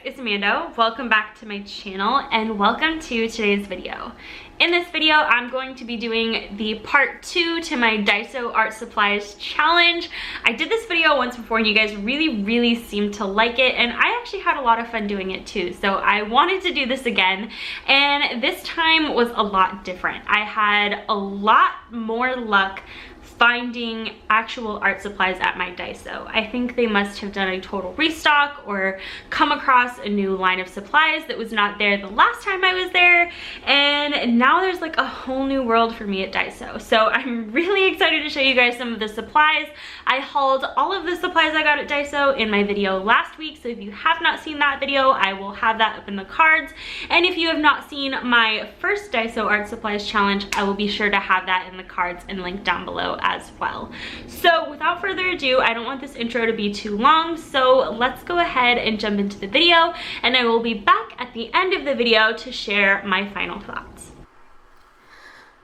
it's Amanda. Welcome back to my channel and welcome to today's video. In this video, I'm going to be doing the part 2 to my Daiso art supplies challenge. I did this video once before and you guys really seemed to like it, and I actually had a lot of fun doing it too. So I wanted to do this again, and this time was a lot different. I had a lot more luck finding actual art supplies at my Daiso. I think they must have done a total restock or come across a new line of supplies that was not there the last time I was there, and now there's like a whole new world for me at Daiso. So I'm really excited to show you guys some of the supplies. I hauled all of the supplies I got at Daiso in my video last week, so if you have not seen that video, I will have that up in the cards. And if you have not seen my first Daiso art supplies challenge, I will be sure to have that in the cards and link down below as well. So without further ado, I don't want this intro to be too long, so let's go ahead and jump into the video, and I will be back at the end of the video to share my final thoughts.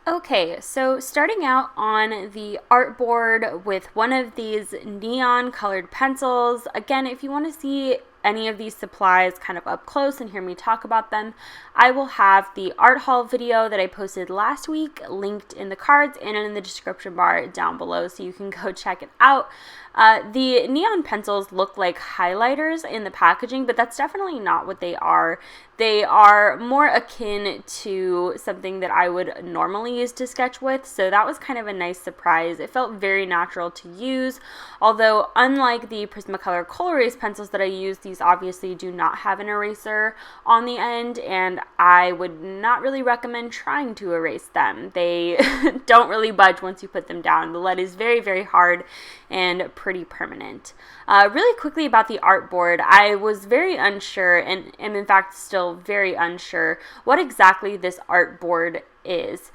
Okay, so starting out on the artboard with one of these neon colored pencils. Again, if you want to see any of these supplies kind of up close and hear me talk about them, I will have the art haul video that I posted last week linked in the cards and in the description bar down below, so you can go check it out. The neon pencils look like highlighters in the packaging, but that's definitely not what they are. They are more akin to something that I would normally use to sketch with, so that was kind of a nice surprise. It felt very natural to use, although unlike the Prismacolor Kohl Erase pencils that I use, these obviously do not have an eraser on the end, and I would not really recommend trying to erase them. They don't really budge once you put them down. The lead is very hard and pretty permanent. Really quickly about the artboard, I was very unsure, and am in fact still very unsure, what exactly this artboard is.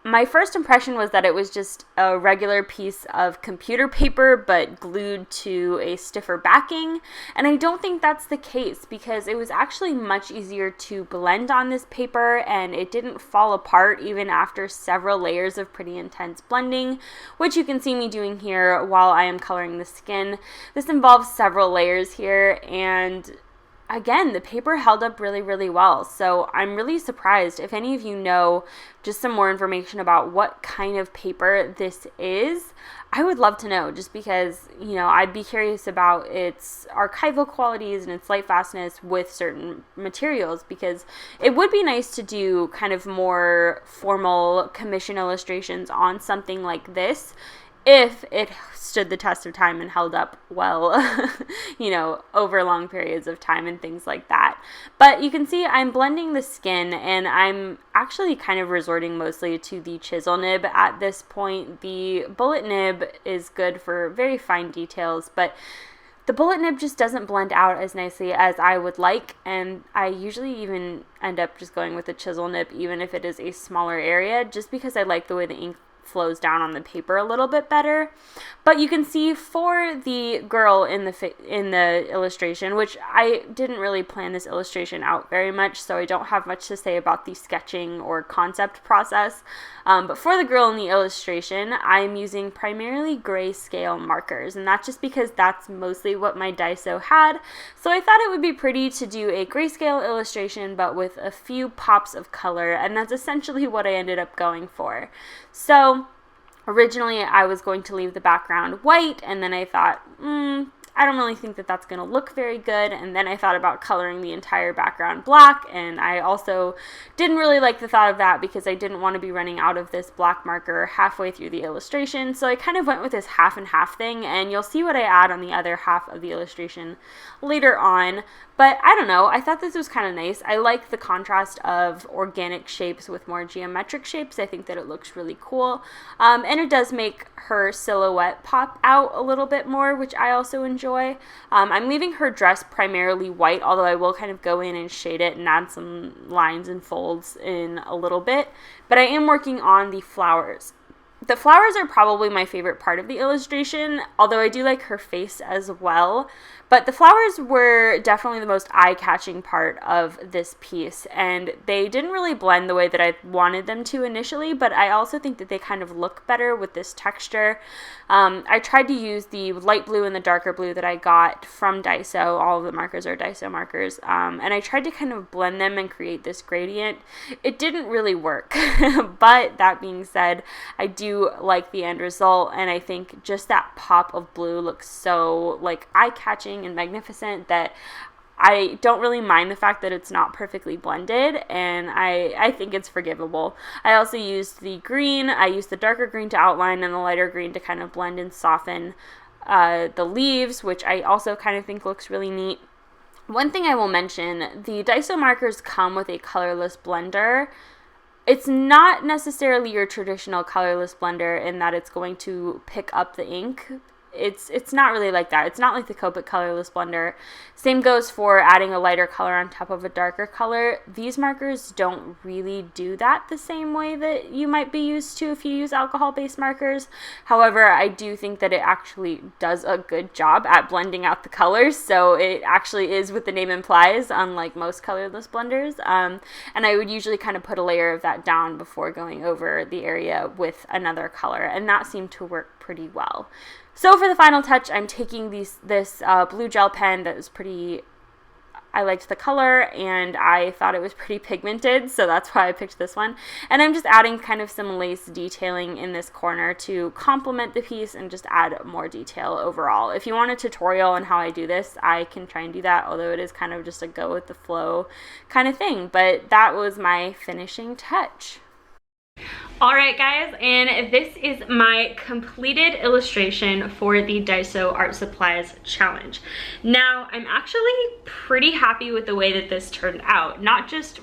My first impression was that it was just a regular piece of computer paper but glued to a stiffer backing, and I don't think that's the case because it was actually much easier to blend on this paper, and it didn't fall apart even after several layers of pretty intense blending, which you can see me doing here while I am coloring the skin. This involves several layers here, and again, the paper held up really well, so I'm really surprised. If any of you know just some more information about what kind of paper this is, I would love to know, just because, you know, I'd be curious about its archival qualities and its light fastness with certain materials, because it would be nice to do kind of more formal commission illustrations on something like this if it stood the test of time and held up well, you know, over long periods of time and things like that. But you can see I'm blending the skin, and I'm actually kind of resorting mostly to the chisel nib at this point. The bullet nib is good for very fine details, but the bullet nib just doesn't blend out as nicely as I would like, and I usually even end up just going with the chisel nib even if it is a smaller area, just because I like the way the ink flows down on the paper a little bit better. But you can see for the girl in the illustration, which I didn't really plan this illustration out very much, so I don't have much to say about the sketching or concept process, but for the girl in the illustration, I'm using primarily grayscale markers, and that's just because that's mostly what my Daiso had, so I thought it would be pretty to do a grayscale illustration but with a few pops of color, and that's essentially what I ended up going for. So originally I was going to leave the background white, and then I thought, I don't really think that that's going to look very good, and then I thought about coloring the entire background black, and I also didn't really like the thought of that because I didn't want to be running out of this black marker halfway through the illustration, so I kind of went with this half and half thing, and you'll see what I add on the other half of the illustration later on. But I don't know, I thought this was kind of nice. I like the contrast of organic shapes with more geometric shapes. I think that it looks really cool. And it does make her silhouette pop out a little bit more, which I also enjoy. I'm leaving her dress primarily white, although I will kind of go in and shade it and add some lines and folds in a little bit. But I am working on the flowers The flowers are probably my favorite part of the illustration, although I do like her face as well. But the flowers were definitely the most eye-catching part of this piece, and they didn't really blend the way that I wanted them to initially, but I also think that they kind of look better with this texture. I tried to use the light blue and the darker blue that I got from Daiso. All of the markers are Daiso markers, and I tried to kind of blend them and create this gradient. It didn't really work, but that being said, I do like the end result, and I think just that pop of blue looks so like eye-catching and magnificent that I don't really mind the fact that it's not perfectly blended, and I think it's forgivable. I also used the green. I used the darker green to outline and the lighter green to kind of blend and soften the leaves, which I also kind of think looks really neat. One thing I will mention, the Daiso markers come with a colorless blender. It's not necessarily your traditional colorless blender in that it's going to pick up the ink. It's not really like that. It's not like the Copic colorless blender. Same goes for adding a lighter color on top of a darker color. These markers don't really do that the same way that you might be used to if you use alcohol-based markers. However, I do think that it actually does a good job at blending out the colors, so it actually is what the name implies, unlike most colorless blenders. And I would usually kind of put a layer of that down before going over the area with another color, and that seemed to work pretty well. So for the final touch, I'm taking this blue gel pen that was pretty, I liked the color and I thought it was pretty pigmented, so that's why I picked this one. And I'm just adding kind of some lace detailing in this corner to complement the piece and just add more detail overall. If you want a tutorial on how I do this, I can try and do that, although it is kind of just a go with the flow kind of thing. But that was my finishing touch. Alright guys, and this is my completed illustration for the Daiso Art Supplies Challenge. Now, I'm actually pretty happy with the way that this turned out. Not just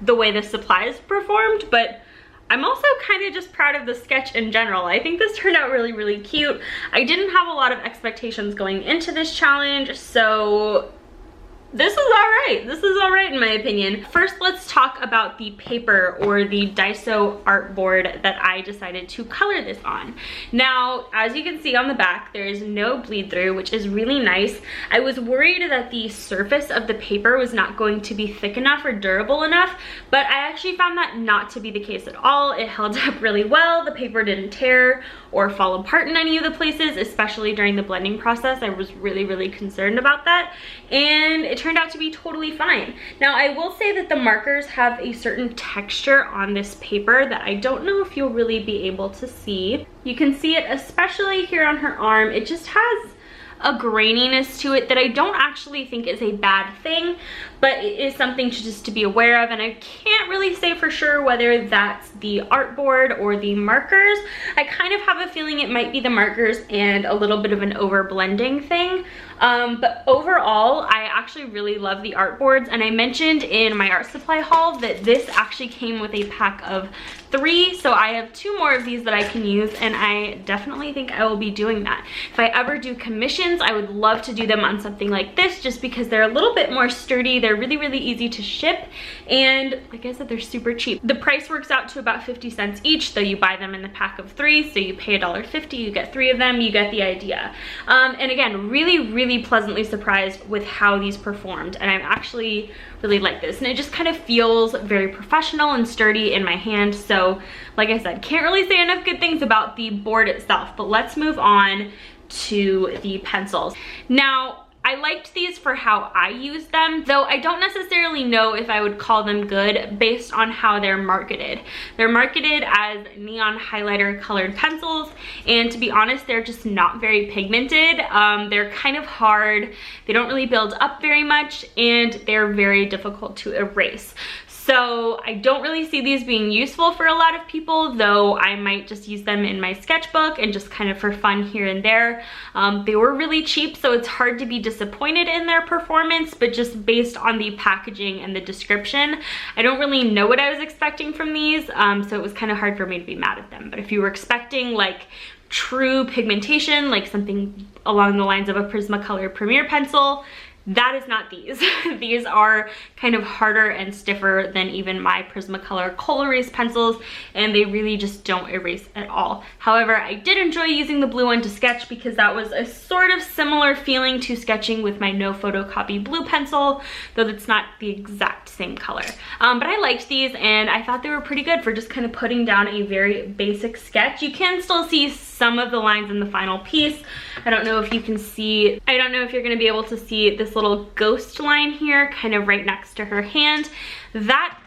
the way the supplies performed, but I'm also kind of just proud of the sketch in general. I think this turned out really, really cute. I didn't have a lot of expectations going into this challenge, so this is alright. This is alright in my opinion. First, let's talk about the paper or the Daiso artboard that I decided to color this on. Now, as you can see on the back, there is no bleed through, which is really nice. I was worried that the surface of the paper was not going to be thick enough or durable enough, but I actually found that not to be the case at all. It held up really well. The paper didn't tear or fall apart in any of the places, especially during the blending process. I was really, really concerned about that, and it turned out to be totally fine. Now, I will say that the markers have a certain texture on this paper that I don't know if you'll really be able to see. You can see it especially here on her arm. It just has a graininess to it that I don't actually think is a bad thing, but it is something to be aware of, and I can't really say for sure whether that's the artboard or the markers. I kind of have a feeling it might be the markers and a little bit of an over blending thing. But overall, I actually really love the artboards, and I mentioned in my art supply haul that this actually came with a pack of 3, so I have 2 more of these that I can use, and I definitely think I will be doing that. If I ever do commissions, I would love to do them on something like this, just because they're a little bit more sturdy. They're really, really easy to ship, and like I said, they're super cheap. The price works out to about 50 cents each, though you buy them in the pack of 3, so you pay $1.50, you get 3 of them, you get the idea. And again, really pleasantly surprised with how these performed, and I'm actually really like this, and it just kind of feels very professional and sturdy in my hand. So like I said, can't really say enough good things about the board itself, but let's move on to the pencils. Now, I liked these for how I used them, though I don't necessarily know if I would call them good based on how they're marketed. They're marketed as neon highlighter colored pencils, and to be honest, they're just not very pigmented. They're kind of hard, they don't really build up very much, and they're very difficult to erase. So I don't really see these being useful for a lot of people, though I might just use them in my sketchbook and just kind of for fun here and there. They were really cheap, so it's hard to be disappointed in their performance, but just based on the packaging and the description, I don't really know what I was expecting from these, so it was kind of hard for me to be mad at them. But if you were expecting like true pigmentation, like something along the lines of a Prismacolor Premier pencil, That is not these. These are kind of harder and stiffer than even my Prismacolor Kohl Erase pencils, and they really just don't erase at all. However, I did enjoy using the blue one to sketch because that was a sort of similar feeling to sketching with my no photocopy blue pencil, though it's not the exact same color. But I liked these, and I thought they were pretty good for just kind of putting down a very basic sketch. You can still see some of the lines in the final piece. I don't know if you can see, I don't know if you're gonna be able to see this little ghost line here, kind of right next to her hand. That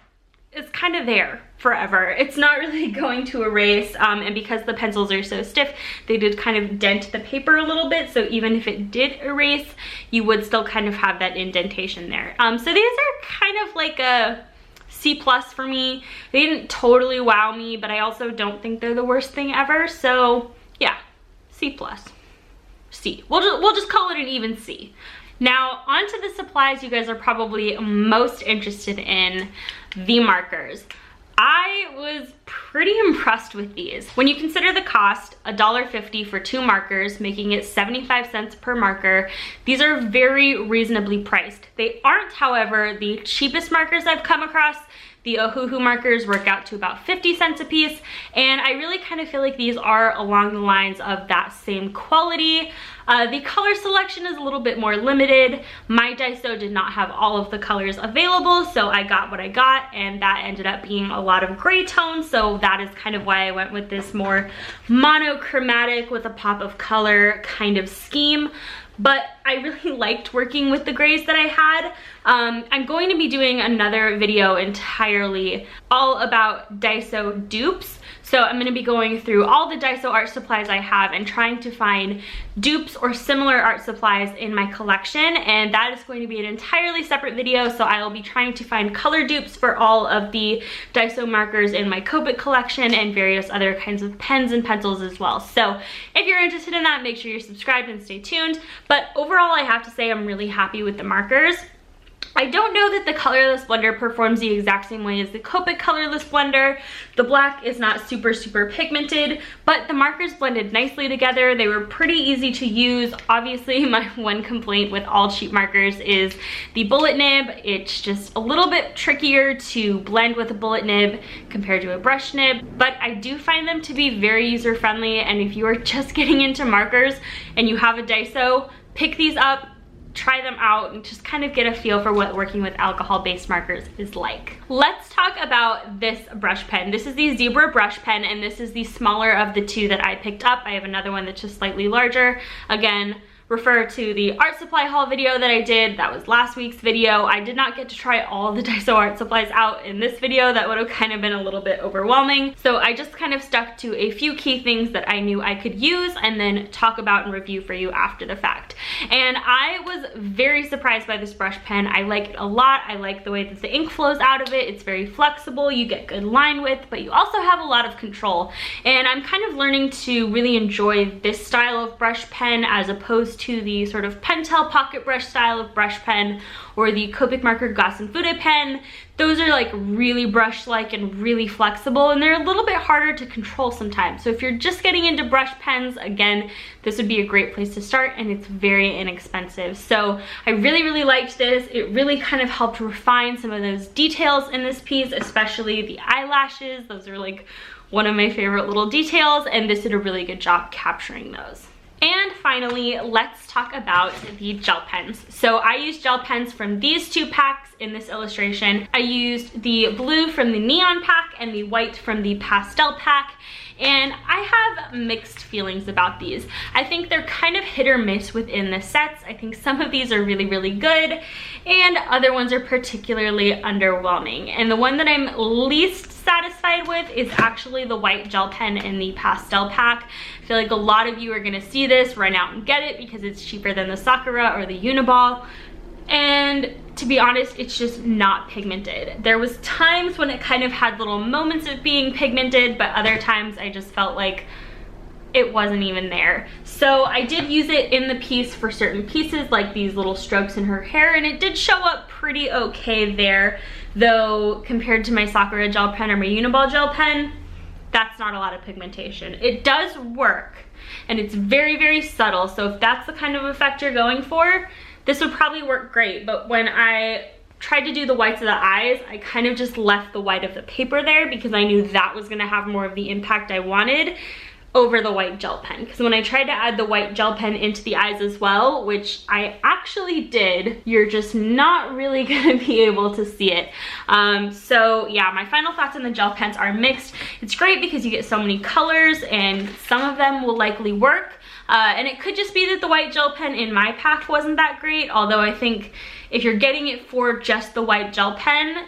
is kind of there forever. It's not really going to erase, and because the pencils are so stiff, they did kind of dent the paper a little bit, so even if it did erase, you would still kind of have that indentation there. So these are kind of like a C+ for me. They didn't totally wow me, but I also don't think they're the worst thing ever, so yeah, C+. C. We'll just call it an even C. Now, onto the supplies you guys are probably most interested in, the markers. I was pretty impressed with these. When you consider the cost, $1.50 for 2 markers, making it 75 cents per marker, these are very reasonably priced. They aren't, however, the cheapest markers I've come across. The Ohuhu markers work out to about 50 cents a piece, and I really kind of feel like these are along the lines of that same quality. The color selection is a little bit more limited. My Daiso did not have all of the colors available, so I got what I got, and that ended up being a lot of gray tones, so that is kind of why I went with this more monochromatic with a pop of color kind of scheme. But I really liked working with the grays that I had. I'm going to be doing another video entirely all about Daiso dupes. So I'm going to be going through all the Daiso art supplies I have and trying to find dupes or similar art supplies in my collection, and that is going to be an entirely separate video. So I will be trying to find color dupes for all of the Daiso markers in my Copic collection and various other kinds of pens and pencils as well. So if you're interested in that, make sure you're subscribed and stay tuned. But overall, I have to say I'm really happy with the markers. I don't know that the colorless blender performs the exact same way as the Copic colorless blender. The black is not super pigmented, but the markers blended nicely together. They were pretty easy to use. Obviously, my one complaint with all cheap markers is the bullet nib. It's just a little bit trickier to blend with a bullet nib compared to a brush nib, but I do find them to be very user-friendly, and if you are just getting into markers and you have a Daiso, pick these up, try them out, and just kind of get a feel for what working with alcohol-based markers is like. Let's talk about this brush pen. This is the Zebra brush pen, and this is the smaller of the 2 that I picked up. I have another one that's just slightly larger. Again, refer to the art supply haul video that I did. That was last week's video. I did not get to try all the Daiso art supplies out in this video. That would have kind of been a little bit overwhelming. So I just kind of stuck to a few key things that I knew I could use and then talk about and review for you after the fact. And I was very surprised by this brush pen. I like it a lot. I like the way that the ink flows out of it. It's very flexible. You get good line width, but you also have a lot of control. And I'm kind of learning to really enjoy this style of brush pen as opposed to the sort of Pentel pocket brush style of brush pen or the Copic marker Goss and Fude pen. Those are like really brush-like and really flexible, and they're a little bit harder to control sometimes. So if you're just getting into brush pens, again, this would be a great place to start, and it's very inexpensive. So I really liked this. It really kind of helped refine some of those details in this piece, especially the eyelashes. Those are like one of my favorite little details, and this did a really good job capturing those. And finally, let's talk about the gel pens. So I used gel pens from these 2 packs in this illustration. I used the blue from the neon pack and the white from the pastel pack. And I have mixed feelings about these. I think they're kind of hit or miss within the sets. I think some of these are really good, and other ones are particularly underwhelming. And the one that I'm least satisfied with is actually the white gel pen in the pastel pack. I feel like a lot of you are gonna see this, run out and get it because it's cheaper than the Sakura or the Uniball. And to be honest, it's just not pigmented. There was times when it kind of had little moments of being pigmented, but other times I just felt like it wasn't even there. So I did use it in the piece for certain pieces, like these little strokes in her hair, and it did show up pretty okay there, though compared to my Sakura gel pen or my Uniball gel pen, that's not a lot of pigmentation. It does work, and it's very subtle, so if that's the kind of effect you're going for, this would probably work great, but when I tried to do the whites of the eyes, I kind of just left the white of the paper there because I knew that was gonna have more of the impact I wanted over the white gel pen. Because when I tried to add the white gel pen into the eyes as well, which I actually did, you're just not really gonna be able to see it. So yeah, my final thoughts on the gel pens are mixed. It's great because you get so many colors and some of them will likely work. And it could just be that the white gel pen in my pack wasn't that great, although I think if you're getting it for just the white gel pen,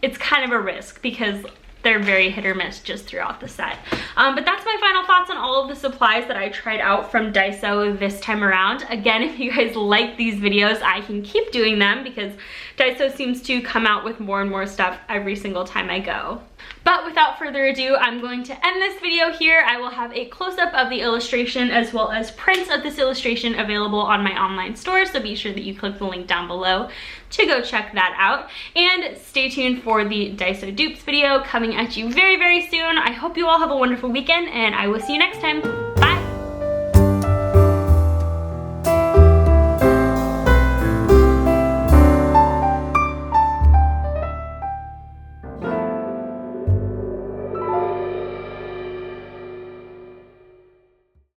it's kind of a risk because they're very hit or miss just throughout the set. But that's my final thoughts on all of the supplies that I tried out from Daiso this time around. Again, if you guys like these videos, I can keep doing them because Daiso seems to come out with more and more stuff every single time I go. But without further ado, I'm going to end this video here. I will have a close-up of the illustration as well as prints of this illustration available on my online store, so be sure that you click the link down below to go check that out. And stay tuned for the Daiso dupes video coming at you very, very soon. I hope you all have a wonderful weekend, and I will see you next time.